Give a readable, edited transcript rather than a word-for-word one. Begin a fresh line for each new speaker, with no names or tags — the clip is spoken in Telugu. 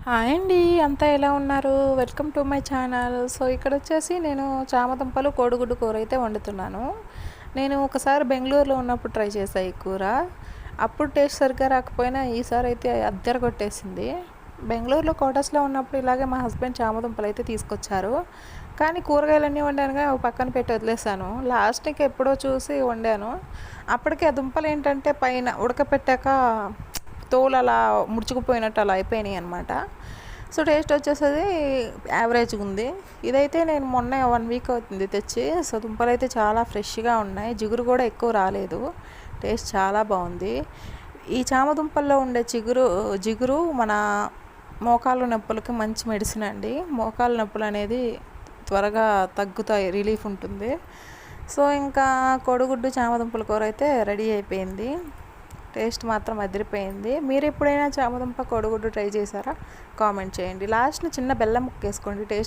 హాయ్ అండి. అంతా ఎలా ఉన్నారు? Welcome to my channel. So ఇక్కడొచ్చేసి నేను చామదుంపలు కోడిగుడ్డు కూర అయితే వండుతున్నాను. నేను ఒకసారి బెంగుళూరులో ఉన్నప్పుడు ట్రై చేశా ఈ కూర. అప్పుడు టేస్ట్ సరిగ్గా రాకపోయినా ఈసారి అయితే అద్దరగొట్టేసింది. బెంగుళూరులో క్వార్టర్స్లో ఉన్నప్పుడు ఇలాగే మా హస్బెండ్ చామదుంపలు అయితే తీసుకొచ్చారు. కానీ కూరగాయలన్నీ వండానుగా అవి పక్కన పెట్టి వదిలేసాను. లాస్ట్‌కి ఎప్పుడో చూసి వండాను. అప్పటికి ఆ దుంపలు ఏంటంటే పైన ఉడకపెట్టాక తోలు అలా ముడుచుకుపోయినట్టు అలా అయిపోయినాయి అనమాట. సో టేస్ట్ వచ్చేసేది యావరేజ్గా ఉంది. ఇదైతే నేను మొన్న 1 వీక్ అవుతుంది తెచ్చి. సో దుంపలు అయితే చాలా ఫ్రెష్గా ఉన్నాయి, జిగురు కూడా ఎక్కువ రాలేదు, టేస్ట్ చాలా బాగుంది. ఈ చామ దుంపల్లో ఉండే జిగురు మన మోకాలు నొప్పులకి మంచి మెడిసిన్ అండి. మోకాలు నొప్పులు అనేది త్వరగా తగ్గుతాయి, రిలీఫ్ ఉంటుంది. సో ఇంకా కోడిగుడ్డు చామదుంపల కూర అయితే రెడీ అయిపోయింది. టేస్ట్ మాత్రం అదిరిపోయింది. మీరు ఎప్పుడైనా చామదుంప కోడిగుడ్డు ట్రై చేశారా? కామెంట్ చేయండి. లాస్ట్‌ని చిన్న బెల్లం ముక్క వేసుకోండి, టేస్ట్